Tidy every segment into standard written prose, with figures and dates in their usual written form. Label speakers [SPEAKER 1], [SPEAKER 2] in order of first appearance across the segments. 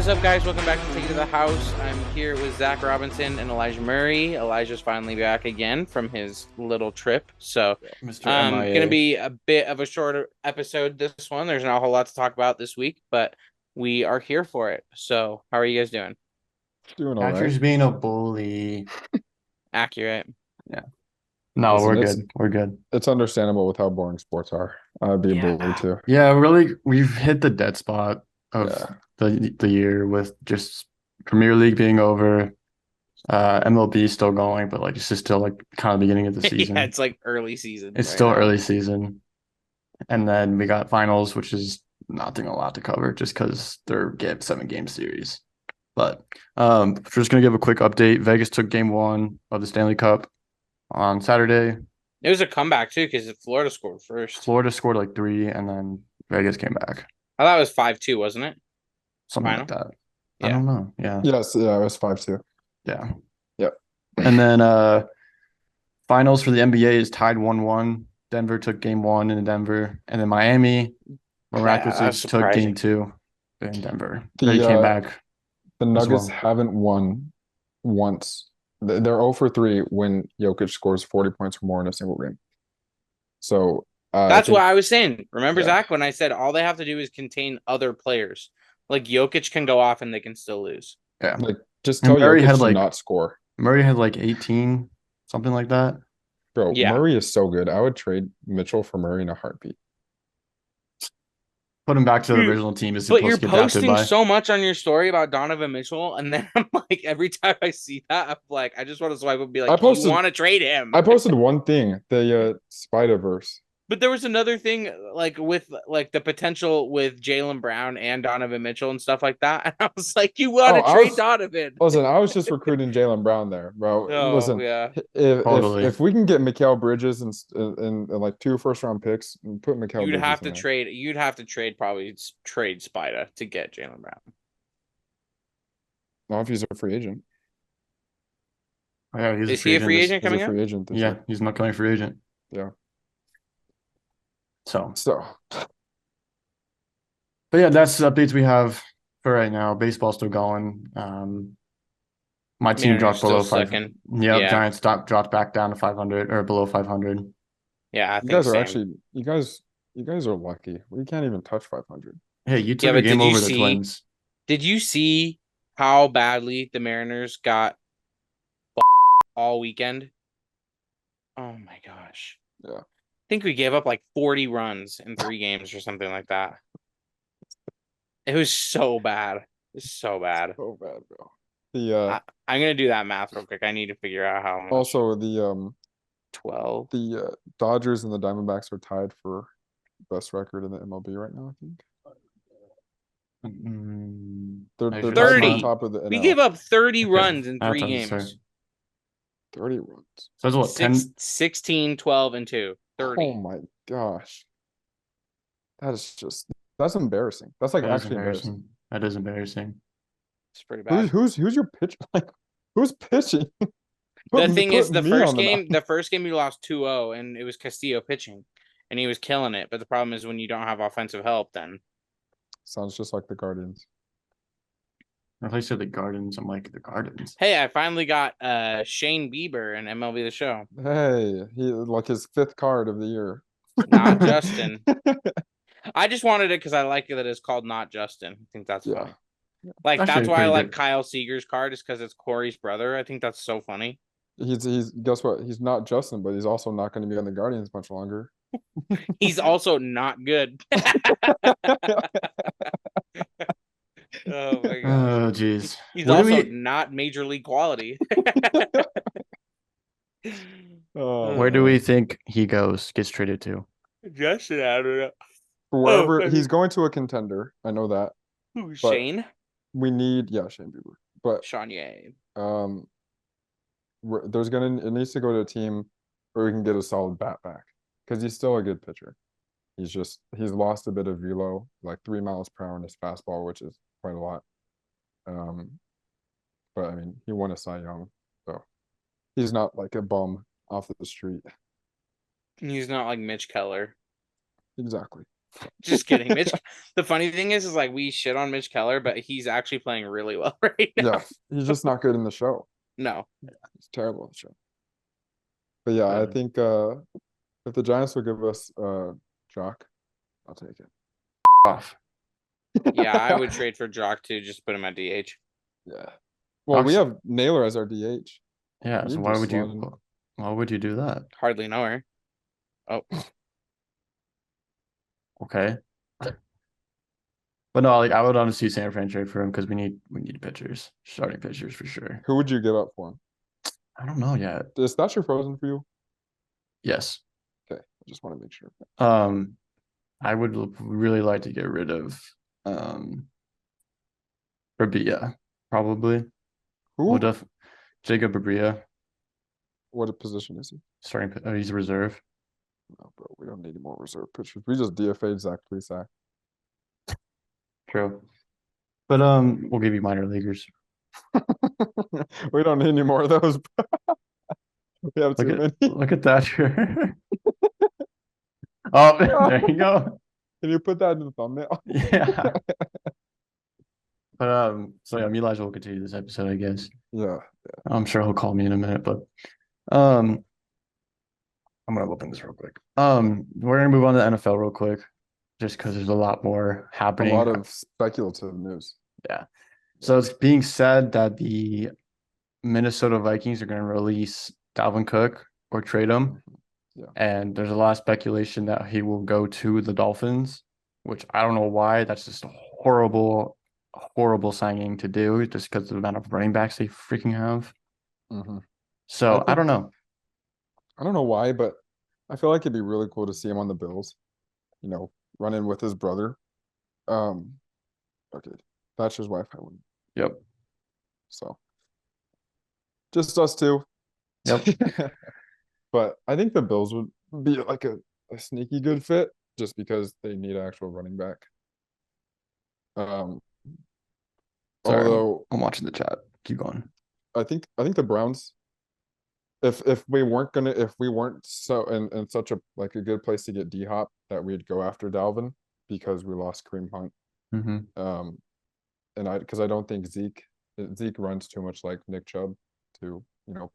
[SPEAKER 1] What is up, guys? Welcome back to Take It to the House. I'm here with Zach Robinson and Elijah Murray. Elijah's finally back again from his little trip. So,
[SPEAKER 2] Mr. MIA.
[SPEAKER 1] going to be a bit of a shorter episode this one. There's not a whole lot to talk about this week, but we are here for it. So, how are you guys doing?
[SPEAKER 3] Doing all
[SPEAKER 2] Patrick's
[SPEAKER 3] right.
[SPEAKER 2] being a bully.
[SPEAKER 1] Accurate.
[SPEAKER 2] Yeah. No,
[SPEAKER 3] Listen,
[SPEAKER 2] we're
[SPEAKER 3] it's-
[SPEAKER 2] good. We're good.
[SPEAKER 3] It's understandable with how boring sports are. I'd be a
[SPEAKER 1] Yeah.
[SPEAKER 3] bully too.
[SPEAKER 2] Yeah, really, we've hit the dead spot of
[SPEAKER 3] Yeah.
[SPEAKER 2] the year with just Premier League being over, MLB still going, but like it's just still like kind of beginning of the season.
[SPEAKER 1] Yeah, it's like early season.
[SPEAKER 2] It's
[SPEAKER 1] right
[SPEAKER 2] still
[SPEAKER 1] now.
[SPEAKER 2] early season. And then we got finals, which is nothing a lot to cover just because they're 7-game series. But we're just gonna give a quick update. Vegas took game 1 of the Stanley Cup on Saturday.
[SPEAKER 1] It was a comeback, too, because Florida scored first.
[SPEAKER 2] Florida scored like 3, and then Vegas came back.
[SPEAKER 1] I thought it was 5-2, wasn't it?
[SPEAKER 2] Something
[SPEAKER 1] Final?
[SPEAKER 2] like that. I
[SPEAKER 1] Yeah.
[SPEAKER 2] don't know. Yeah.
[SPEAKER 3] Yes, yeah, it was 5-2.
[SPEAKER 2] Yeah.
[SPEAKER 3] Yep.
[SPEAKER 2] And then finals for the NBA is tied 1-1. Denver took game 1 in Denver. And then Miami miraculously
[SPEAKER 1] that's
[SPEAKER 2] took game
[SPEAKER 1] surprising.
[SPEAKER 2] 2 in Denver.
[SPEAKER 3] The,
[SPEAKER 2] They came back.
[SPEAKER 3] The
[SPEAKER 2] as
[SPEAKER 3] Nuggets
[SPEAKER 2] well.
[SPEAKER 3] haven't won once. They're 0 for 3 when Jokic scores 40 points or more in a single game. So
[SPEAKER 1] That's what I was saying. Remember,
[SPEAKER 3] Yeah.
[SPEAKER 1] Zach, when I said all they have to do is contain other players. Like Jokic can go off and they can still lose.
[SPEAKER 2] Yeah.
[SPEAKER 3] like just
[SPEAKER 2] And
[SPEAKER 3] tell
[SPEAKER 2] Murray
[SPEAKER 3] Jokic
[SPEAKER 2] had,
[SPEAKER 3] to
[SPEAKER 2] like-
[SPEAKER 3] not score.
[SPEAKER 2] Murray had like 18, something like that.
[SPEAKER 3] Bro,
[SPEAKER 1] Yeah.
[SPEAKER 3] Murray is so good. I would trade Mitchell for Murray in a heartbeat.
[SPEAKER 2] Put him back to the
[SPEAKER 1] Dude,
[SPEAKER 2] original team is
[SPEAKER 1] But
[SPEAKER 2] supposed
[SPEAKER 1] you're
[SPEAKER 2] to get drafted
[SPEAKER 1] posting
[SPEAKER 2] by.
[SPEAKER 1] so much on your story about Donovan Mitchell, and then I'm like, every time I see that, I'm like, I just want to swipe up and be like,
[SPEAKER 3] I posted-
[SPEAKER 1] you want to trade him?
[SPEAKER 3] I posted one thing, the Spider-Verse.
[SPEAKER 1] But there was another thing, like with like the potential with Jaylen Brown and Donovan Mitchell and stuff like that. And I was like, you want to
[SPEAKER 3] Oh, I
[SPEAKER 1] trade
[SPEAKER 3] was-
[SPEAKER 1] Donovan?
[SPEAKER 3] Listen, I was just recruiting Jaylen Brown there, bro.
[SPEAKER 1] Oh,
[SPEAKER 3] Listen,
[SPEAKER 1] yeah.
[SPEAKER 2] Totally.
[SPEAKER 3] if we can get Mikal Bridges and like 2 first-round picks and put Mikal
[SPEAKER 1] You'd
[SPEAKER 3] Bridges
[SPEAKER 1] have
[SPEAKER 3] in
[SPEAKER 1] to
[SPEAKER 3] there.
[SPEAKER 1] trade. You'd have to trade trade Spida to get Jaylen Brown.
[SPEAKER 3] Not if he's a free agent.
[SPEAKER 2] Yeah, he's
[SPEAKER 1] Is he a free
[SPEAKER 2] this-
[SPEAKER 1] agent
[SPEAKER 3] He's
[SPEAKER 1] coming
[SPEAKER 3] a
[SPEAKER 1] up?
[SPEAKER 3] free agent this
[SPEAKER 2] Yeah,
[SPEAKER 3] year.
[SPEAKER 2] he's not coming free agent.
[SPEAKER 3] Yeah.
[SPEAKER 2] So,
[SPEAKER 3] So
[SPEAKER 2] but yeah, that's the updates we have for right now. Baseball's still going. My team
[SPEAKER 1] Mariners
[SPEAKER 2] dropped
[SPEAKER 1] still
[SPEAKER 2] below 500.
[SPEAKER 1] second.
[SPEAKER 2] Yeah,
[SPEAKER 1] Yeah.
[SPEAKER 2] Giants dropped back down to 500 or below 500.
[SPEAKER 1] Yeah, I
[SPEAKER 3] you
[SPEAKER 1] think
[SPEAKER 3] guys are
[SPEAKER 1] same.
[SPEAKER 3] actually you guys are lucky. We can't even touch 500.
[SPEAKER 2] Hey, you took
[SPEAKER 1] Yeah,
[SPEAKER 2] a
[SPEAKER 1] but
[SPEAKER 2] game
[SPEAKER 1] did you
[SPEAKER 2] over the
[SPEAKER 1] see-
[SPEAKER 2] Twins.
[SPEAKER 1] Did you see how badly the Mariners got all weekend? Oh my gosh.
[SPEAKER 3] Yeah.
[SPEAKER 1] I think we gave up like 40 runs in 3 games or something like that. It was so bad. It was so bad.
[SPEAKER 3] So bad, bro. The
[SPEAKER 1] I'm gonna do that math real quick. I need to figure out how much.
[SPEAKER 3] also the
[SPEAKER 1] 12.
[SPEAKER 3] Dodgers and the Diamondbacks are tied for best record in the MLB right now, I think. They're
[SPEAKER 2] I
[SPEAKER 3] tied
[SPEAKER 2] should-
[SPEAKER 3] on
[SPEAKER 1] 30.
[SPEAKER 3] top of the
[SPEAKER 1] We
[SPEAKER 3] NL.
[SPEAKER 1] gave up 30
[SPEAKER 2] Okay,
[SPEAKER 1] runs in
[SPEAKER 2] I have
[SPEAKER 1] 3
[SPEAKER 2] to
[SPEAKER 1] games.
[SPEAKER 2] answer.
[SPEAKER 3] 30 runs.
[SPEAKER 2] So that's what, 10?
[SPEAKER 1] 16, 12, and 2. 30.
[SPEAKER 3] Oh my gosh. That's embarrassing. That's like
[SPEAKER 2] That is
[SPEAKER 3] actually embarrassing.
[SPEAKER 2] embarrassing. That is embarrassing.
[SPEAKER 1] It's pretty bad.
[SPEAKER 3] Who's your pitch? Like who's pitching?
[SPEAKER 1] The
[SPEAKER 3] Put-
[SPEAKER 1] thing is,
[SPEAKER 3] put
[SPEAKER 1] the
[SPEAKER 3] me
[SPEAKER 1] first
[SPEAKER 3] on the
[SPEAKER 1] game,
[SPEAKER 3] mound.
[SPEAKER 1] the first game we lost 2-0, and it was Castillo pitching, and he was killing it. But the problem is when you don't have offensive help, then
[SPEAKER 3] Sounds just like the Guardians.
[SPEAKER 2] I thought you said the Gardens. I'm like, the Gardens.
[SPEAKER 1] hey, I finally got Shane Bieber in MLB The Show,
[SPEAKER 3] Hey, he like his 5th card of the year.
[SPEAKER 1] not Justin. I just wanted it because I like that it's called Not Justin. I think that's
[SPEAKER 3] Yeah.
[SPEAKER 1] funny. Like
[SPEAKER 2] Actually,
[SPEAKER 1] that's why I
[SPEAKER 2] pretty
[SPEAKER 1] like
[SPEAKER 2] good.
[SPEAKER 1] Kyle Seager's card is because it's Corey's brother. I think that's so funny.
[SPEAKER 3] He's guess what? He's not Justin, but he's also not going to be on the Guardians much longer.
[SPEAKER 1] He's also not good. Oh my god.
[SPEAKER 2] Oh, jeez.
[SPEAKER 1] He's
[SPEAKER 2] What do
[SPEAKER 1] also
[SPEAKER 2] we-
[SPEAKER 1] not major league quality.
[SPEAKER 3] Oh,
[SPEAKER 2] Where do
[SPEAKER 3] man.
[SPEAKER 2] we think he gets traded to?
[SPEAKER 1] Justin, I don't know.
[SPEAKER 3] Wherever
[SPEAKER 1] I
[SPEAKER 3] he's
[SPEAKER 1] mean-
[SPEAKER 3] going to a contender, I know that.
[SPEAKER 1] Who,
[SPEAKER 3] But-
[SPEAKER 1] Shane?
[SPEAKER 3] We need Shane Bieber. But
[SPEAKER 1] Shanye.
[SPEAKER 3] it needs to go to a team where we can get a solid bat back because he's still a good pitcher. He's lost a bit of velo, like 3 miles per hour in his fastball, which is quite a lot. But I mean, he won a Cy Young, so he's not like a bum off the street.
[SPEAKER 1] He's not like Mitch Keller.
[SPEAKER 3] Exactly.
[SPEAKER 1] Just kidding. Mitch. The funny thing is like we shit on Mitch Keller, but he's actually playing really well right now.
[SPEAKER 3] Yeah, he's just not good in the show.
[SPEAKER 1] No.
[SPEAKER 3] He's terrible in the show. But yeah, I think if the Giants will give us Jock, I'll take it.
[SPEAKER 2] Off.
[SPEAKER 1] Yeah, I would trade for Jock too. Just put him at DH.
[SPEAKER 3] Yeah. Well, we have Naylor as our DH.
[SPEAKER 2] Yeah, so why would you do that?
[SPEAKER 1] Hardly know her. Oh,
[SPEAKER 2] Okay. But no, like I would honestly San Fran trade for him because we need pitchers, starting pitchers for sure.
[SPEAKER 3] Who would you give up for him?
[SPEAKER 2] I don't know yet.
[SPEAKER 3] Is Thatcher frozen for you?
[SPEAKER 2] Yes.
[SPEAKER 3] Okay, I just want to make sure.
[SPEAKER 2] I would really like to get rid of Babia, probably.
[SPEAKER 3] Who?
[SPEAKER 2] Jacob Babia.
[SPEAKER 3] What position is he?
[SPEAKER 2] Starting, he's a reserve.
[SPEAKER 3] No, bro, we don't need any more reserve pitchers. We just DFA'd Zach Plesac.
[SPEAKER 2] True. But we'll give you minor leaguers.
[SPEAKER 3] We don't need any more of those. We have too many.
[SPEAKER 2] Look at Thatcher. Oh, there you go.
[SPEAKER 3] Can you put that in the thumbnail?
[SPEAKER 2] Yeah. But so yeah, Elijah will continue this episode, I guess.
[SPEAKER 3] Yeah.
[SPEAKER 2] I'm sure he'll call me in a minute, but I'm gonna open this real quick. We're gonna move on to the NFL real quick, just because there's a lot more happening.
[SPEAKER 3] A lot of speculative news.
[SPEAKER 2] Yeah. So it's being said that the Minnesota Vikings are going to release Dalvin Cook or trade him.
[SPEAKER 3] Yeah.
[SPEAKER 2] And there's a lot of speculation that he will go to the Dolphins, which I don't know why. That's just a horrible signing to do just because of the amount of running backs they freaking have.
[SPEAKER 3] Mm-hmm.
[SPEAKER 2] So I don't know.
[SPEAKER 3] I don't know why, but I feel like it'd be really cool to see him on the Bills, running with his brother. Okay. Thatcher's wife, I wouldn't.
[SPEAKER 2] Yep.
[SPEAKER 3] So just us two.
[SPEAKER 2] Yep.
[SPEAKER 3] But I think the Bills would be like a sneaky good fit just because they need an actual running back.
[SPEAKER 2] Sorry,
[SPEAKER 3] Although
[SPEAKER 2] I'm watching the chat. Keep going.
[SPEAKER 3] I think the Browns, if we weren't so in such a like a good place to get D-Hop, that we'd go after Dalvin because we lost Kareem Hunt.
[SPEAKER 2] Mm-hmm.
[SPEAKER 3] And because I don't think Zeke runs too much like Nick Chubb to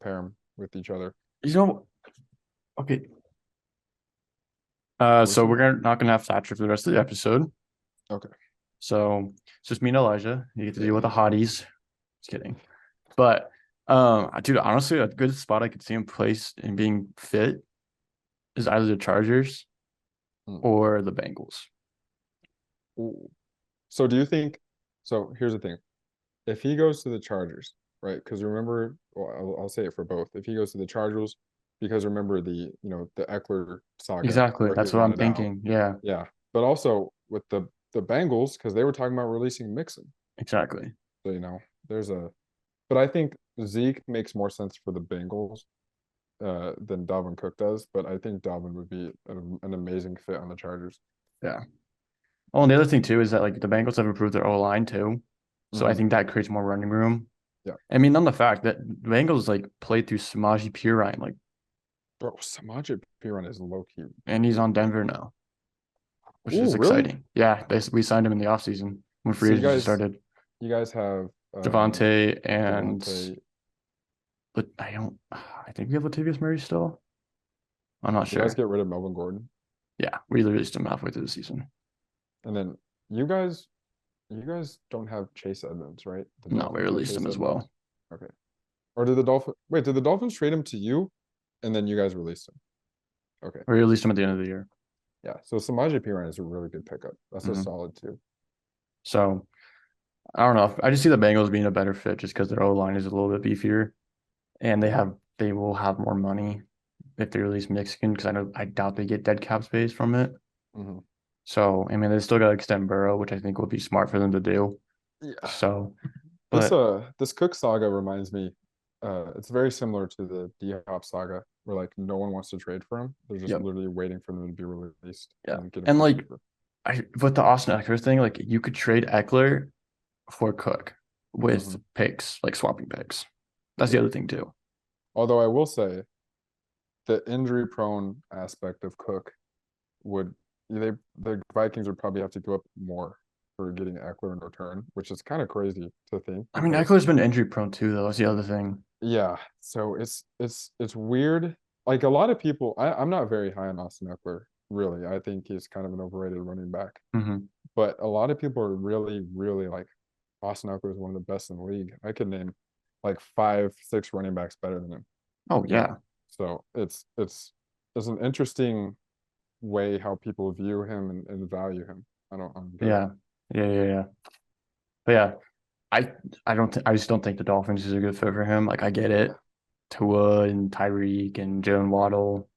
[SPEAKER 3] pair them with each other.
[SPEAKER 2] Okay. So we're not gonna have Thatcher for the rest of the episode.
[SPEAKER 3] Okay.
[SPEAKER 2] So it's just me and Elijah. You get to deal with the hotties. Just kidding. But dude, honestly, a good spot I could see him place and being fit is either the Chargers or the Bengals.
[SPEAKER 3] Ooh. So do you think? So here's the thing: if he goes to the Chargers, right? Because remember, well, I'll say it for both. If he goes to the Chargers, because remember the Eckler saga.
[SPEAKER 2] Exactly, that's what I'm thinking. Yeah.
[SPEAKER 3] Yeah, but also with the Bengals, because they were talking about releasing Mixon.
[SPEAKER 2] Exactly.
[SPEAKER 3] So but I think Zeke makes more sense for the Bengals than Dalvin Cook does. But I think Dalvin would be an amazing fit on the Chargers.
[SPEAKER 2] Yeah. Oh, and the other thing too is that like the Bengals have improved their O-line too. So I think that creates more running room.
[SPEAKER 3] Yeah.
[SPEAKER 2] I mean, on the fact that the Bengals like played through Samaje Perine, like
[SPEAKER 3] bro, Samaje Perine is low key.
[SPEAKER 2] And he's on Denver now. Which is
[SPEAKER 3] really?
[SPEAKER 2] exciting. Yeah, we signed him in the offseason when free agency started.
[SPEAKER 3] You guys have
[SPEAKER 2] Devontae and but I think we have Latavius Murray still. I'm not sure.
[SPEAKER 3] You guys get rid of Melvin Gordon?
[SPEAKER 2] Yeah, we released him halfway through the season.
[SPEAKER 3] And then you guys don't have Chase Edmonds, right?
[SPEAKER 2] No, we released him as well.
[SPEAKER 3] Okay. Or did the Dolphins trade him to you and then you guys released him? Okay.
[SPEAKER 2] We released him at the end of the year.
[SPEAKER 3] Yeah. So Samaje Perine is a really good pickup. That's a solid too.
[SPEAKER 2] So I don't know. I just see the Bengals being a better fit just because their O-line is a little bit beefier. And they will have more money if they release Mixon, because I doubt they get dead cap space from it.
[SPEAKER 3] Mm-hmm.
[SPEAKER 2] So I mean, they still got to extend Burrow, which I think would be smart for them to do.
[SPEAKER 3] Yeah.
[SPEAKER 2] So
[SPEAKER 3] this Cook saga reminds me, it's very similar to the D-Hop saga, where like no one wants to trade for him. They're just literally waiting for them to be released.
[SPEAKER 2] Yeah. And like with the Austin Eckler thing, like you could trade Eckler for Cook with picks, like swapping picks. That's the other thing too.
[SPEAKER 3] Although I will say the injury prone aspect of Cook would the Vikings would probably have to go up more for getting Eckler in return, which is kind of crazy to think
[SPEAKER 2] I mean,
[SPEAKER 3] because
[SPEAKER 2] Eckler's been injury prone too, though. That's the other thing.
[SPEAKER 3] yeah, so it's weird. Like a lot of people, I'm not very high on Austin Eckler, really. I think he's kind of an overrated running back.
[SPEAKER 2] Hmm.
[SPEAKER 3] But a lot of people are really, really like Austin Eckler is one of the best in the league. I could name like 5, 6 running backs better than him.
[SPEAKER 2] Oh
[SPEAKER 3] You know,
[SPEAKER 2] yeah,
[SPEAKER 3] so it's an interesting way how people view him and value him. I don't get it.
[SPEAKER 2] yeah, yeah. But yeah, I I don't I just don't think the Dolphins is a good fit for him. Like I get it, Tua and Tyreek and Jalen Waddle,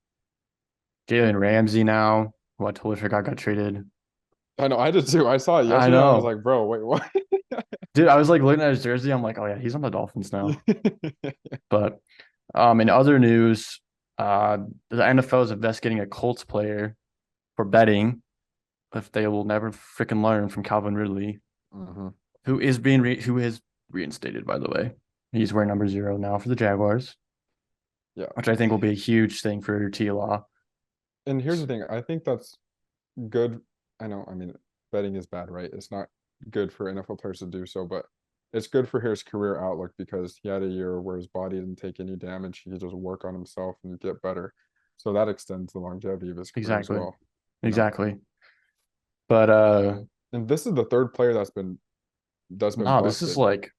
[SPEAKER 2] Jalen Ramsey now, who I totally forgot got traded.
[SPEAKER 3] I know, I did too. I saw it
[SPEAKER 2] I
[SPEAKER 3] yesterday and I was
[SPEAKER 2] know,
[SPEAKER 3] like, bro, wait, what?
[SPEAKER 2] dude. I was like looking at his jersey. I'm like, oh yeah, he's on the Dolphins now. But in other news, uh, the NFL is investigating a Colts player for betting if they will never freaking learn from Calvin Ridley,
[SPEAKER 3] Hmm.
[SPEAKER 2] who is reinstated, by the way. He's wearing number 0 now for the Jaguars,
[SPEAKER 3] Yeah.
[SPEAKER 2] which I think will be a huge thing for T Law.
[SPEAKER 3] And here's the thing, I think that's good. I know, I mean, betting is bad, right? It's not good for NFL players to do so, but it's good for his career outlook because he had a year where his body didn't take any damage. He could just work on himself and get better. So that extends the longevity of his career as
[SPEAKER 2] Exactly.
[SPEAKER 3] well, you know.
[SPEAKER 2] Exactly. But
[SPEAKER 3] And this is the third player that's been
[SPEAKER 2] no, this is
[SPEAKER 3] busted.
[SPEAKER 2] like,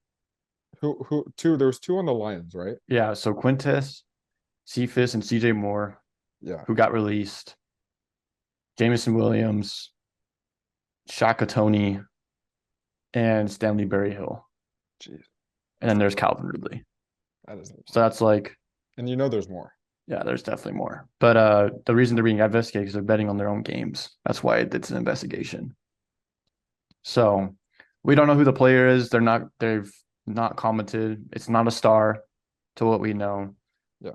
[SPEAKER 3] Who two? There was two on the Lions, right?
[SPEAKER 2] yeah, so Quintez, Cephas, and CJ Moore,
[SPEAKER 3] Yeah.
[SPEAKER 2] who got released, Jameson Williams, Shaka Tony, and Stanley Berryhill.
[SPEAKER 3] Jeez,
[SPEAKER 2] And then there's Calvin Ridley.
[SPEAKER 3] that is.
[SPEAKER 2] So that's like,
[SPEAKER 3] And you know, there's more.
[SPEAKER 2] yeah, there's definitely more. But the reason they're being investigated is they're betting on their own games. That's why it's an investigation. So we don't know who the player is. They've not commented. It's not a star to what we know.
[SPEAKER 3] Yeah.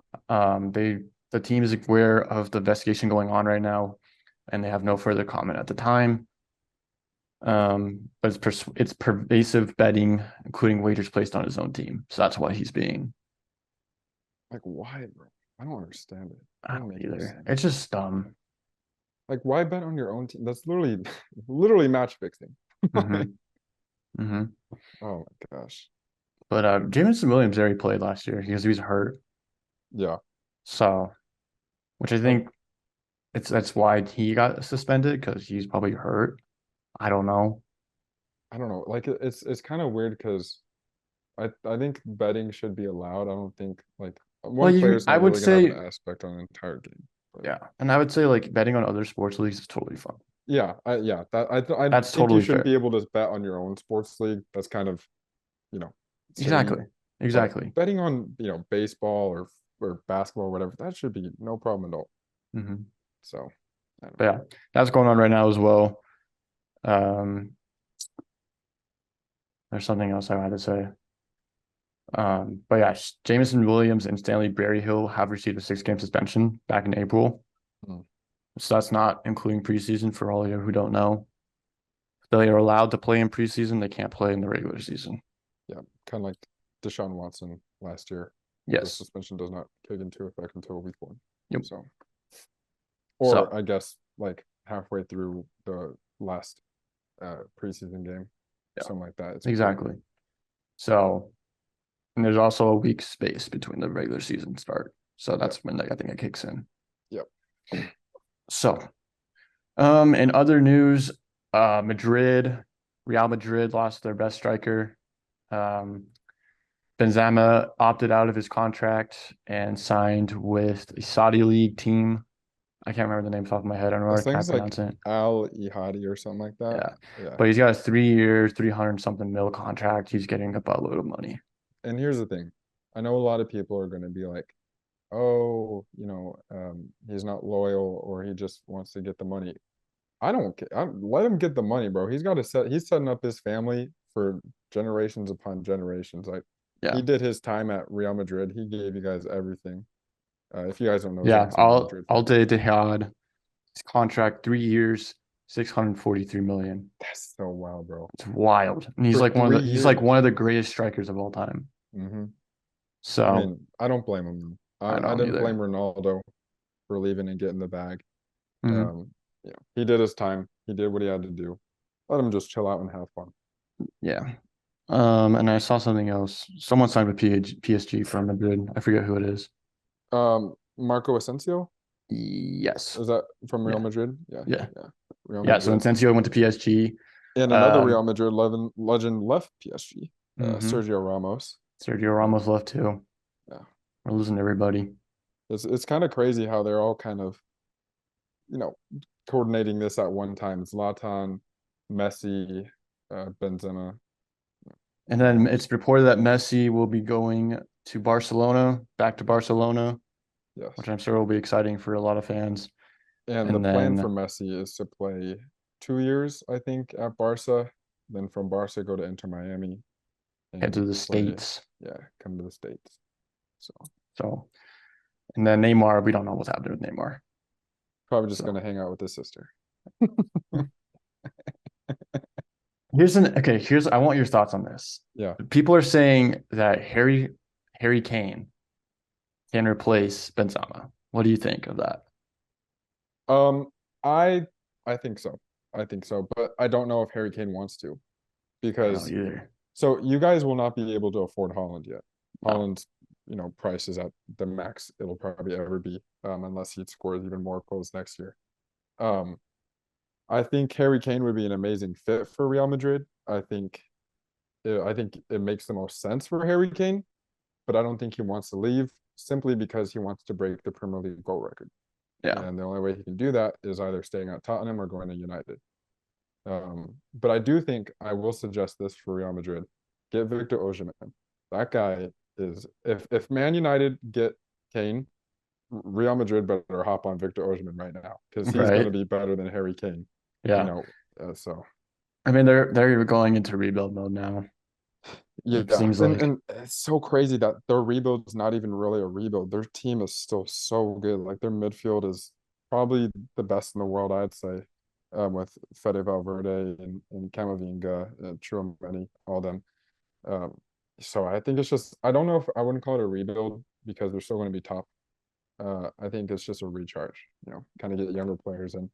[SPEAKER 2] The team is aware of the investigation going on right now, and they have no further comment at the time. But it's pervasive betting, including wagers placed on his own team. So that's why he's being.
[SPEAKER 3] Like, why, bro? I don't understand it.
[SPEAKER 2] I
[SPEAKER 3] Doesn't
[SPEAKER 2] don't
[SPEAKER 3] make any
[SPEAKER 2] either.
[SPEAKER 3] sense.
[SPEAKER 2] It's just dumb.
[SPEAKER 3] Like, why bet on your own team? That's literally, literally match fixing.
[SPEAKER 2] Hmm. Hmm.
[SPEAKER 3] Oh my gosh.
[SPEAKER 2] But Jameson Williams already played last year because he was hurt.
[SPEAKER 3] Yeah.
[SPEAKER 2] So, which I think that's why he got suspended because he's probably hurt. I don't know.
[SPEAKER 3] I don't know. Like, it's kind of weird because I think betting should be allowed. I don't think like
[SPEAKER 2] Well,
[SPEAKER 3] one player is
[SPEAKER 2] I
[SPEAKER 3] not
[SPEAKER 2] would
[SPEAKER 3] really gonna have an
[SPEAKER 2] say,
[SPEAKER 3] aspect on an entire game. But
[SPEAKER 2] yeah, and I would say like betting on other sports leagues is totally fun.
[SPEAKER 3] yeah, I
[SPEAKER 2] That's
[SPEAKER 3] think you
[SPEAKER 2] totally
[SPEAKER 3] shouldn't
[SPEAKER 2] fair.
[SPEAKER 3] be able to bet on your own sports league. That's kind of, you know,
[SPEAKER 2] Exactly.
[SPEAKER 3] silly. But
[SPEAKER 2] Exactly.
[SPEAKER 3] betting on, baseball or basketball or whatever, that should be no problem at all.
[SPEAKER 2] Hmm.
[SPEAKER 3] So, I don't
[SPEAKER 2] But
[SPEAKER 3] know.
[SPEAKER 2] yeah, that's going on right now as well. Um, there's something else I had to say. But yeah, Jameson Williams and Stanley Berryhill have received a 6-game suspension back in April.
[SPEAKER 3] Mm.
[SPEAKER 2] So that's not including preseason for all of you who don't know. They are allowed to play in preseason. They can't play in the regular season.
[SPEAKER 3] Yeah, kind of like Deshaun Watson last year. The
[SPEAKER 2] Yes.
[SPEAKER 3] suspension does not kick into effect until week 1.
[SPEAKER 2] Yep.
[SPEAKER 3] So,
[SPEAKER 2] So
[SPEAKER 3] or I guess like halfway through the last preseason game,
[SPEAKER 2] yeah,
[SPEAKER 3] something like that. It's
[SPEAKER 2] exactly. So, and there's also a week space between the regular season start. So that's when I think it kicks in.
[SPEAKER 3] Yep.
[SPEAKER 2] So, in other news, Real Madrid lost their best striker. Benzema opted out of his contract and signed with a Saudi league team. I can't remember the name off the top of my head. I don't know
[SPEAKER 3] I
[SPEAKER 2] how
[SPEAKER 3] think
[SPEAKER 2] to
[SPEAKER 3] it's like
[SPEAKER 2] pronounce it.
[SPEAKER 3] Al Ihadi or something like that.
[SPEAKER 2] Yeah.
[SPEAKER 3] Yeah.
[SPEAKER 2] But he's got a 3 year, 300 something mil contract. He's getting a buttload of money.
[SPEAKER 3] And here's the thing. I know a lot of people are going to be like, oh, he's not loyal or he just wants to get the money. I don't care. Let him get the money, bro. He's setting up his family for generations upon generations. Like
[SPEAKER 2] Yeah.
[SPEAKER 3] he did his time at Real Madrid. He gave you guys everything. If you guys don't know, he's
[SPEAKER 2] Yeah.
[SPEAKER 3] obviously a Madrid
[SPEAKER 2] Al
[SPEAKER 3] fan.
[SPEAKER 2] Ittihad, his contract, 3 years, 643 million.
[SPEAKER 3] That's so wild, bro.
[SPEAKER 2] It's wild. And he's
[SPEAKER 3] For
[SPEAKER 2] like
[SPEAKER 3] three
[SPEAKER 2] he's like
[SPEAKER 3] years.
[SPEAKER 2] one of the greatest strikers of all time.
[SPEAKER 3] Mm-hmm. I
[SPEAKER 2] So
[SPEAKER 3] mean, I don't blame him.
[SPEAKER 2] I
[SPEAKER 3] I
[SPEAKER 2] don't
[SPEAKER 3] didn't blame
[SPEAKER 2] either.
[SPEAKER 3] Ronaldo for leaving and getting the bag.
[SPEAKER 2] Mhm.
[SPEAKER 3] Um, Yeah, he did his time. He did what he had to do. Let him just chill out and have fun.
[SPEAKER 2] Yeah. And I saw something else. Someone signed with PSG from Madrid. I forget who it is.
[SPEAKER 3] Marco Asensio,
[SPEAKER 2] Yes.
[SPEAKER 3] is that from Real
[SPEAKER 2] Yeah.
[SPEAKER 3] Madrid? Yeah,
[SPEAKER 2] Yeah.
[SPEAKER 3] yeah. Real
[SPEAKER 2] Yeah. So
[SPEAKER 3] Madrid.
[SPEAKER 2] Asensio went to PSG.
[SPEAKER 3] And another Real Madrid legend left PSG,
[SPEAKER 2] Mhm.
[SPEAKER 3] Sergio Ramos.
[SPEAKER 2] Sergio Ramos left too.
[SPEAKER 3] Yeah,
[SPEAKER 2] We're losing everybody.
[SPEAKER 3] it's kind of crazy how they're all kind of, you know, coordinating this at one time. Zlatan, Messi, Benzema,
[SPEAKER 2] And then
[SPEAKER 3] Ramos.
[SPEAKER 2] it's reported that Messi will be going to Barcelona, back to Barcelona, which
[SPEAKER 3] Yes.
[SPEAKER 2] I'm sure will be exciting for a lot of fans.
[SPEAKER 3] And the
[SPEAKER 2] And
[SPEAKER 3] plan for
[SPEAKER 2] then
[SPEAKER 3] Messi is to play 2 years, I think, at Barca. Then from Barca, go to Inter Miami
[SPEAKER 2] head to
[SPEAKER 3] and
[SPEAKER 2] the
[SPEAKER 3] play,
[SPEAKER 2] States.
[SPEAKER 3] yeah, come to the States. So
[SPEAKER 2] So, and then Neymar, we don't know what's happening with Neymar.
[SPEAKER 3] probably just
[SPEAKER 2] So
[SPEAKER 3] gonna hang out with his sister.
[SPEAKER 2] I want your thoughts on this.
[SPEAKER 3] Yeah.
[SPEAKER 2] People are saying that Harry Kane can replace Benzema. What do you think of that?
[SPEAKER 3] Um, I I think so. I think so, but I don't know if Harry Kane wants to
[SPEAKER 2] I don't know
[SPEAKER 3] because
[SPEAKER 2] either.
[SPEAKER 3] so you guys will not be able to afford Holland yet.
[SPEAKER 2] No.
[SPEAKER 3] Holland's, price is at the max it'll probably ever be, unless he scores even more goals next year. Um, I think Harry Kane would be an amazing fit for Real Madrid. I think it makes the most sense for Harry Kane, but I don't think he wants to leave simply because he wants to break the Premier League goal record.
[SPEAKER 2] Yeah.
[SPEAKER 3] And the only way he can do that is either staying at Tottenham or going to United. But I do think I will suggest this for Real Madrid: get Victor Osimhen. That guy is if Man United get Kane, Real Madrid better hop on Victor Osimhen right now because he's going to
[SPEAKER 2] Right.
[SPEAKER 3] be better than Harry Kane. You
[SPEAKER 2] Yeah.
[SPEAKER 3] know, so
[SPEAKER 2] I mean, they're going into rebuild mode now. It
[SPEAKER 3] yeah,
[SPEAKER 2] seems
[SPEAKER 3] and
[SPEAKER 2] like.
[SPEAKER 3] and it's so crazy that their rebuild is not even really a rebuild. Their team is still so good. Like their midfield is probably the best in the world, I'd say, with Fede Valverde and Camavinga, Tchouaméni, all them. Um, so I think it's just I don't know if I wouldn't call it a rebuild because they're still going to be top. I think it's just a recharge. Kind of get younger players in.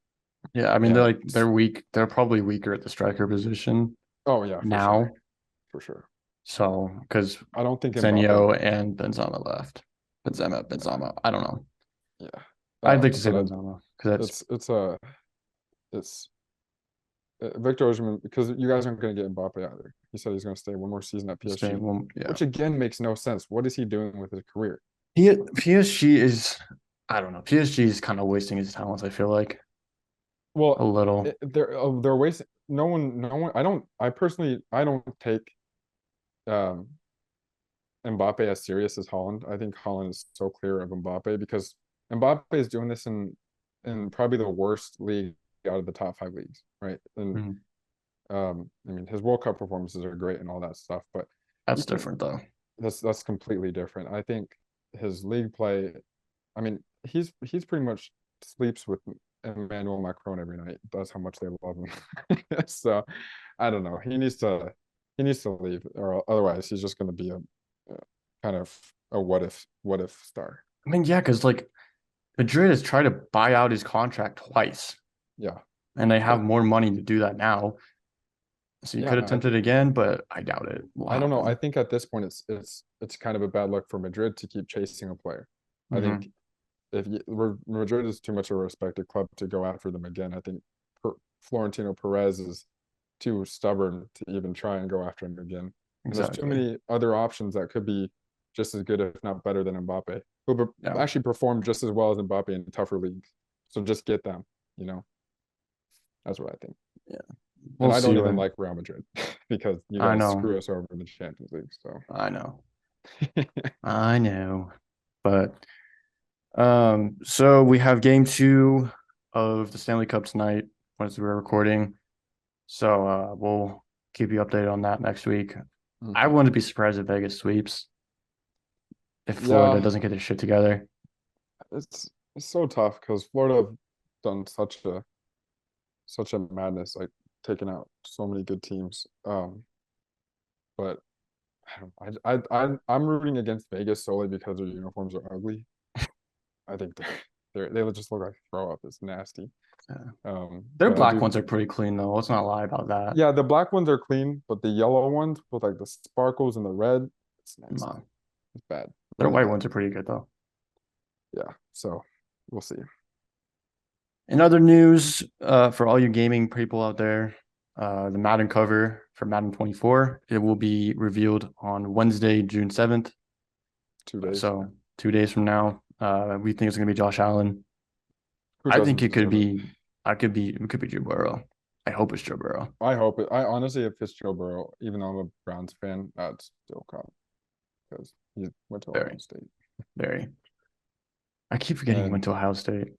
[SPEAKER 2] Yeah, I mean,
[SPEAKER 3] And
[SPEAKER 2] they're weak. They're probably weaker at the striker position
[SPEAKER 3] oh yeah, for sure,
[SPEAKER 2] now.
[SPEAKER 3] for sure.
[SPEAKER 2] So, because
[SPEAKER 3] I don't think Mbappe
[SPEAKER 2] Zenio
[SPEAKER 3] will.
[SPEAKER 2] and Benzema left.
[SPEAKER 3] Yeah,
[SPEAKER 2] Benzema. I don't know.
[SPEAKER 3] yeah.
[SPEAKER 2] I'd like to say
[SPEAKER 3] But
[SPEAKER 2] Benzema because that's
[SPEAKER 3] it's Victor Osimhen because you guys aren't going to get Mbappe either. He said he's going to stay one more season at
[SPEAKER 2] staying
[SPEAKER 3] PSG,
[SPEAKER 2] one. Yeah.
[SPEAKER 3] which again makes no sense. What is he doing with his career?
[SPEAKER 2] PSG is, I don't know. PSG is kind of wasting his talents. I feel like a
[SPEAKER 3] Well,
[SPEAKER 2] little.
[SPEAKER 3] they're wasting. No one. I personally, I don't take um Mbappe as serious as Holland. I think Holland is so clear of Mbappe because Mbappe is doing this in probably the worst league out of the top five leagues, right? And
[SPEAKER 2] Mhm.
[SPEAKER 3] I mean, his World Cup performances are great and all that stuff, but you
[SPEAKER 2] That's
[SPEAKER 3] can
[SPEAKER 2] different though.
[SPEAKER 3] that's completely different. I think his league play, I mean, he's pretty much sleeps with Emmanuel Macron every night. That's how much they love him. So I don't know. He needs to leave, or otherwise he's just going to be a kind of a what if star.
[SPEAKER 2] I mean, yeah, because like Madrid has tried to buy out his contract twice,
[SPEAKER 3] Yeah,
[SPEAKER 2] and they have
[SPEAKER 3] but
[SPEAKER 2] more money to do that now. So you
[SPEAKER 3] yeah,
[SPEAKER 2] could attempt it again, but I doubt it will
[SPEAKER 3] I don't know. I
[SPEAKER 2] happen.
[SPEAKER 3] think at this point it's kind of a bad look for Madrid to keep chasing a player. I think
[SPEAKER 2] Hmm.
[SPEAKER 3] if Madrid is too much of a respected club to go after them again. I think Florentino Perez is too stubborn to even try and go after him again. And there's too
[SPEAKER 2] Exactly.
[SPEAKER 3] many other options that could be just as good, if not better, than Mbappe, who
[SPEAKER 2] Yeah,
[SPEAKER 3] actually performed just as well as Mbappe in tougher leagues. So just get them. You know, that's what I think.
[SPEAKER 2] yeah.
[SPEAKER 3] And
[SPEAKER 2] We'll
[SPEAKER 3] I don't
[SPEAKER 2] see
[SPEAKER 3] even
[SPEAKER 2] what
[SPEAKER 3] like Real Madrid because you
[SPEAKER 2] I
[SPEAKER 3] guys
[SPEAKER 2] know.
[SPEAKER 3] screw us over in the Champions League. So
[SPEAKER 2] I know. I know. But so we have game two of the Stanley Cup tonight once we're recording. So we'll keep you updated on that next week. I
[SPEAKER 3] Mhm.
[SPEAKER 2] wouldn't be surprised if Vegas sweeps if Florida
[SPEAKER 3] Yeah,
[SPEAKER 2] doesn't get their shit together.
[SPEAKER 3] it's so tough because Florida have done such a madness, like taking out so many good teams. But I'm rooting against Vegas solely because their uniforms are ugly. I think they just look like throw up. It's nasty.
[SPEAKER 2] Yeah. Their
[SPEAKER 3] but I
[SPEAKER 2] black
[SPEAKER 3] do-
[SPEAKER 2] ones are pretty clean though. Let's not lie about that.
[SPEAKER 3] Yeah, the black ones are clean, but the yellow ones with like the sparkles and the red, it's nasty.
[SPEAKER 2] No.
[SPEAKER 3] It's bad.
[SPEAKER 2] Their
[SPEAKER 3] Really
[SPEAKER 2] white
[SPEAKER 3] bad.
[SPEAKER 2] ones are pretty good though.
[SPEAKER 3] Yeah, so we'll see.
[SPEAKER 2] In other news, for all you gaming people out there, the Madden cover for Madden 24, it will be revealed on Wednesday, June 7th.
[SPEAKER 3] 2 days.
[SPEAKER 2] So 2 days from now, we think it's gonna be Josh Allen.
[SPEAKER 3] Who
[SPEAKER 2] I
[SPEAKER 3] doesn't
[SPEAKER 2] think it could
[SPEAKER 3] deserve
[SPEAKER 2] be. It could be Joe Burrow. I hope it's Joe Burrow.
[SPEAKER 3] I hope it. I honestly, if it's Joe Burrow, even though I'm a Browns fan, I'd still come because he went to Ohio
[SPEAKER 2] Very.
[SPEAKER 3] State.
[SPEAKER 2] Very. I keep forgetting he went to
[SPEAKER 3] And
[SPEAKER 2] Ohio State.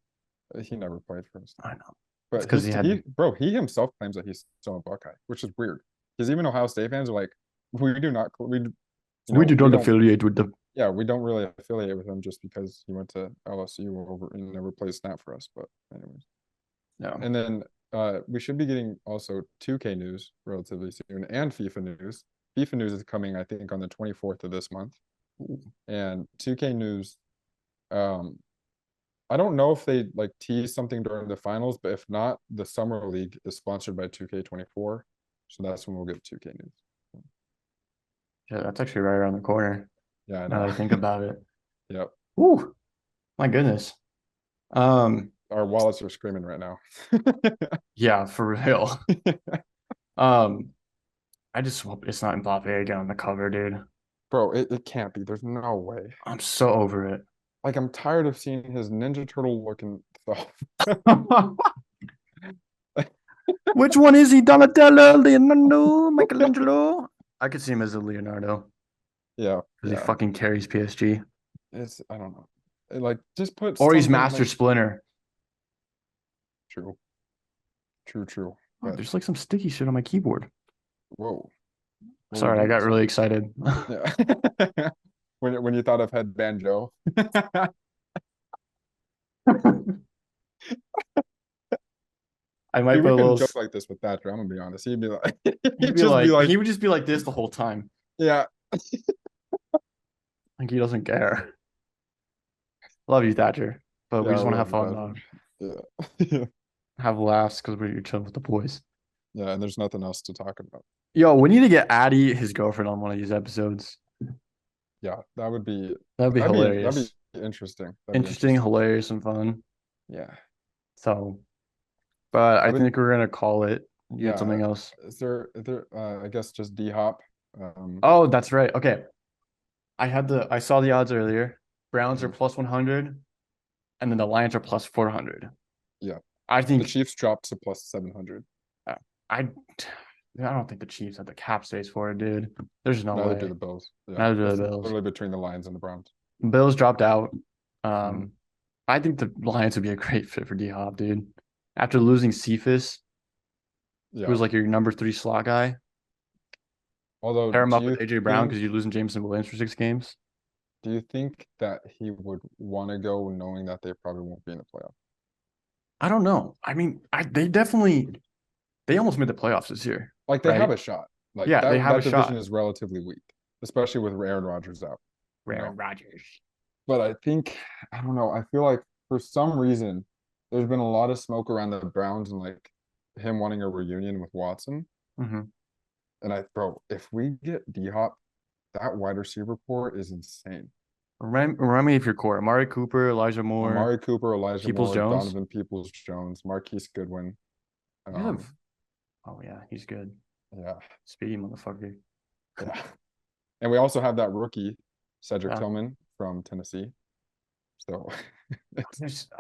[SPEAKER 3] he never played for us.
[SPEAKER 2] I know.
[SPEAKER 3] But
[SPEAKER 2] It's 'cause he had-
[SPEAKER 3] he himself claims that he's still a Buckeye, which is weird. Because even Ohio State fans are like, we do not we you know,
[SPEAKER 2] We do not
[SPEAKER 3] don't-
[SPEAKER 2] affiliate with them.
[SPEAKER 3] Yeah, we don't really affiliate with him just because he went to LSU over and never played a snap for us. But anyways.
[SPEAKER 2] No.
[SPEAKER 3] And then we should be getting also 2K news relatively soon and FIFA news. FIFA news is coming, I think, on the 24th of this month. And 2K news, I don't know if they like tease something during the finals, but if not, the summer league is sponsored by 2K24. So that's when we'll get 2K news.
[SPEAKER 2] Yeah, that's actually right around the corner.
[SPEAKER 3] Yeah, I
[SPEAKER 2] Now that I
[SPEAKER 3] know.
[SPEAKER 2] think about it.
[SPEAKER 3] Yep.
[SPEAKER 2] Ooh, my goodness.
[SPEAKER 3] Our wallets are screaming right now.
[SPEAKER 2] Yeah, for real. I just hope it's not Mbappe again on the cover, dude.
[SPEAKER 3] Bro, it can't be. There's no way.
[SPEAKER 2] I'm so over it.
[SPEAKER 3] Like, I'm tired of seeing his Ninja Turtle looking stuff.
[SPEAKER 2] Which one is he? Donatello, Leonardo, Michelangelo? I could see him as a Leonardo
[SPEAKER 3] Yeah.
[SPEAKER 2] because he fucking carries PSG.
[SPEAKER 3] I don't know. Like, just put
[SPEAKER 2] Or he's
[SPEAKER 3] something,
[SPEAKER 2] Master
[SPEAKER 3] like,
[SPEAKER 2] Splinter.
[SPEAKER 3] True.
[SPEAKER 2] Oh,
[SPEAKER 3] But
[SPEAKER 2] there's like some sticky shit on my keyboard.
[SPEAKER 3] whoa. What
[SPEAKER 2] Sorry,
[SPEAKER 3] we
[SPEAKER 2] I got
[SPEAKER 3] doing?
[SPEAKER 2] really excited.
[SPEAKER 3] Yeah. When you thought of Headband Joe.
[SPEAKER 2] I might
[SPEAKER 3] See,
[SPEAKER 2] put
[SPEAKER 3] we
[SPEAKER 2] a
[SPEAKER 3] couldn't
[SPEAKER 2] little.
[SPEAKER 3] joke like this with Thatcher. I'm gonna be honest. He'd be like,
[SPEAKER 2] He'd be like, he would just be like this the whole time.
[SPEAKER 3] yeah,
[SPEAKER 2] Like he doesn't care. Love you, Thatcher, but we
[SPEAKER 3] Yeah,
[SPEAKER 2] just want to
[SPEAKER 3] love
[SPEAKER 2] have fun,
[SPEAKER 3] you,
[SPEAKER 2] dog.
[SPEAKER 3] yeah,
[SPEAKER 2] Have laughs because we're chilling with the boys.
[SPEAKER 3] yeah. And there's nothing else to talk about.
[SPEAKER 2] Yo, we need to get Addie, his girlfriend, on one of these episodes.
[SPEAKER 3] Yeah, that would be
[SPEAKER 2] That'd be hilarious.
[SPEAKER 3] That'd be interesting.
[SPEAKER 2] Interesting, hilarious, and fun.
[SPEAKER 3] Yeah.
[SPEAKER 2] So, but I
[SPEAKER 3] would-
[SPEAKER 2] think we're gonna call it. You had
[SPEAKER 3] Yeah.
[SPEAKER 2] something else?
[SPEAKER 3] Is there I guess just D Hop.
[SPEAKER 2] Oh, that's right. Okay. I saw the odds earlier. Browns are plus 100, and then the Lions are plus 400.
[SPEAKER 3] Yeah.
[SPEAKER 2] I
[SPEAKER 3] The
[SPEAKER 2] think
[SPEAKER 3] Chiefs dropped to plus 700.
[SPEAKER 2] I don't think the Chiefs have the cap space for it, dude. There's no
[SPEAKER 3] Neither
[SPEAKER 2] way.
[SPEAKER 3] do the Bills. Yeah,
[SPEAKER 2] Neither do
[SPEAKER 3] it's
[SPEAKER 2] the Bills.
[SPEAKER 3] literally between the Lions and the Browns.
[SPEAKER 2] Bills dropped out. I think the Lions would be a great fit for D Hop, dude. After losing Cephas,
[SPEAKER 3] Yeah.
[SPEAKER 2] who was like your number 3 slot guy,
[SPEAKER 3] Although,
[SPEAKER 2] pair him
[SPEAKER 3] do
[SPEAKER 2] up
[SPEAKER 3] you
[SPEAKER 2] with AJ Brown
[SPEAKER 3] think-
[SPEAKER 2] because you're losing Jameson Williams for 6 games.
[SPEAKER 3] Do you think that he would want to go knowing that they probably won't be in the playoff?
[SPEAKER 2] I don't know. I mean, they almost made the playoffs this year.
[SPEAKER 3] Like, they have
[SPEAKER 2] Right.
[SPEAKER 3] a shot. Like,
[SPEAKER 2] Yeah, they have
[SPEAKER 3] that
[SPEAKER 2] a
[SPEAKER 3] division
[SPEAKER 2] shot.
[SPEAKER 3] is relatively weak, especially with Aaron Rodgers out.
[SPEAKER 2] Aaron Rodgers.
[SPEAKER 3] But I think, I don't know. I feel like for some reason, there's been a lot of smoke around the Browns and like him wanting a reunion with Watson.
[SPEAKER 2] Mm-hmm.
[SPEAKER 3] And bro, if we get D Hop, that wide receiver core is insane.
[SPEAKER 2] Remind me of your core: Amari Cooper, Elijah Moore.
[SPEAKER 3] Amari Cooper, Elijah Moore,
[SPEAKER 2] Peoples-Jones?
[SPEAKER 3] Donovan Peoples-Jones, Marquise Goodwin.
[SPEAKER 2] You have- oh yeah, he's good.
[SPEAKER 3] Yeah,
[SPEAKER 2] Speedy motherfucker.
[SPEAKER 3] yeah. And we also have that rookie, Cedric
[SPEAKER 2] Yeah.
[SPEAKER 3] Tillman from Tennessee. So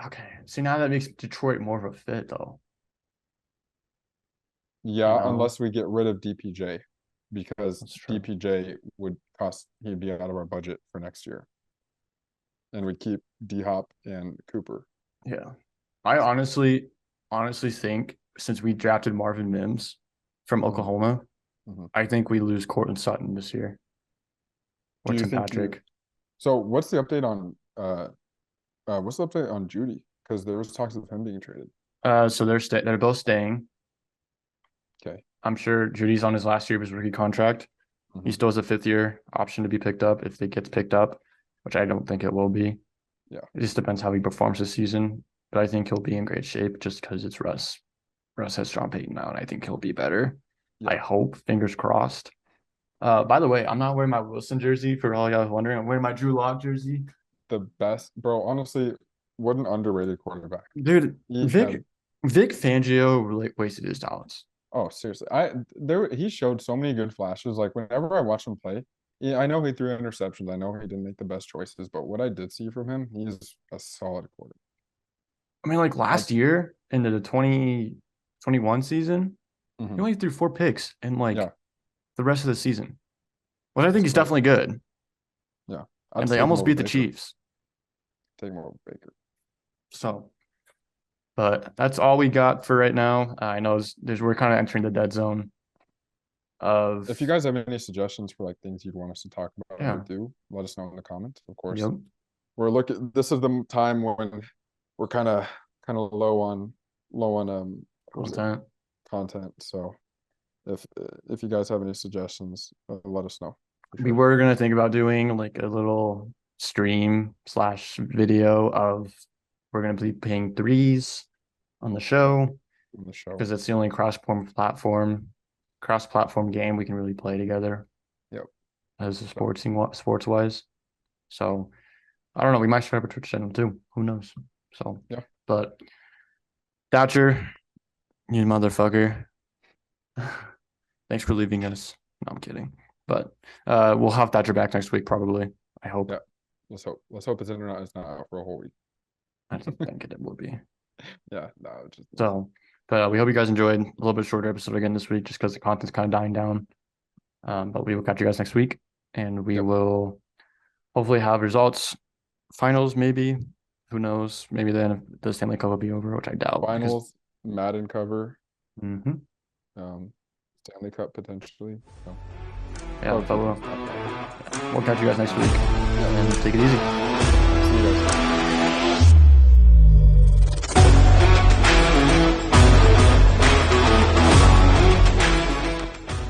[SPEAKER 2] Okay. See, now that makes Detroit more of a fit, though.
[SPEAKER 3] yeah,
[SPEAKER 2] know?
[SPEAKER 3] unless we get rid of DPJ, because
[SPEAKER 2] That's true.
[SPEAKER 3] DPJ he'd be out of our budget for next year. And we'd keep D Hop and Cooper.
[SPEAKER 2] Yeah. I honestly think since we drafted Marvin Mims from
[SPEAKER 3] Mhm.
[SPEAKER 2] Oklahoma,
[SPEAKER 3] Mhm.
[SPEAKER 2] I think we lose Cortland Sutton this year. Or
[SPEAKER 3] Do you
[SPEAKER 2] Tim
[SPEAKER 3] think
[SPEAKER 2] Patrick.
[SPEAKER 3] So what's the update on Judy? Because there was talks of him being traded.
[SPEAKER 2] So they're both staying.
[SPEAKER 3] Okay.
[SPEAKER 2] I'm sure Judy's on his last year of his rookie contract. He
[SPEAKER 3] Mhm.
[SPEAKER 2] still has a 5th year option to be picked up if it gets picked up, which I don't think it will be.
[SPEAKER 3] Yeah.
[SPEAKER 2] It just depends how he performs this season. But I think he'll be in great shape just because it's Russ. Russ has Sean Payton now, and I think he'll be better. I
[SPEAKER 3] Yeah.
[SPEAKER 2] hope. Fingers crossed. By the way, I'm not wearing my Wilson jersey for all y'all wondering. I'm wearing my Drew Lock jersey.
[SPEAKER 3] The best, bro. Honestly, what an underrated quarterback.
[SPEAKER 2] Dude,
[SPEAKER 3] He
[SPEAKER 2] Vic
[SPEAKER 3] had
[SPEAKER 2] Vic Fangio really wasted his talents.
[SPEAKER 3] Oh, seriously. He showed so many good flashes. Like whenever I watch him play, yeah, I know he threw interceptions. I know he didn't make the best choices, but what I did see from him, he's a solid quarterback.
[SPEAKER 2] I mean, like
[SPEAKER 3] Like,
[SPEAKER 2] last year into the 2021 season, he
[SPEAKER 3] mhm,
[SPEAKER 2] only threw 4 picks in like
[SPEAKER 3] yeah,
[SPEAKER 2] the rest of the season. But I think
[SPEAKER 3] it's
[SPEAKER 2] he's
[SPEAKER 3] crazy.
[SPEAKER 2] definitely good.
[SPEAKER 3] Yeah,
[SPEAKER 2] And
[SPEAKER 3] I'd
[SPEAKER 2] they
[SPEAKER 3] take him
[SPEAKER 2] almost
[SPEAKER 3] over
[SPEAKER 2] beat the
[SPEAKER 3] Baker.
[SPEAKER 2] Chiefs.
[SPEAKER 3] Take him over Baker.
[SPEAKER 2] So, but that's all we got for right now. I know we're kind of entering the dead zone of
[SPEAKER 3] If you guys have any suggestions for like things you'd want us to talk about or
[SPEAKER 2] yeah.
[SPEAKER 3] do, let us know in the comments. Of course,
[SPEAKER 2] Yep.
[SPEAKER 3] we're looking. This is the time when we're kind of low on what is it,
[SPEAKER 2] Content.
[SPEAKER 3] content. So if you guys have any suggestions, let us know. For
[SPEAKER 2] We
[SPEAKER 3] sure.
[SPEAKER 2] were gonna think about doing like a little stream slash video of we're gonna be playing threes on the show
[SPEAKER 3] On the show.
[SPEAKER 2] because it's the only cross platform game we can really play together.
[SPEAKER 3] Yep.
[SPEAKER 2] As a sports wise. So I don't know. We might start up a Twitch channel too. Who knows? So
[SPEAKER 3] Yeah.
[SPEAKER 2] but Thatcher, you motherfucker. Thanks for leaving us. No, I'm kidding. But we'll have Thatcher back next week, probably. I hope.
[SPEAKER 3] Yeah. Let's hope. Let's hope his internet is not out for a whole week.
[SPEAKER 2] I don't think it would be.
[SPEAKER 3] Yeah. No. Just
[SPEAKER 2] So, but we hope you guys enjoyed a little bit shorter episode again this week, just because the content's kind of dying down. But we will catch you guys next week, and we
[SPEAKER 3] Yep.
[SPEAKER 2] will hopefully have results, finals maybe. Who knows? Maybe then the Stanley Cup will be over, which I doubt.
[SPEAKER 3] finals, Madden cover,
[SPEAKER 2] Mm-hmm.
[SPEAKER 3] Stanley Cup potentially. So,
[SPEAKER 2] Yeah,
[SPEAKER 3] okay.
[SPEAKER 2] we'll catch you guys next week, and take it easy.
[SPEAKER 3] See you guys.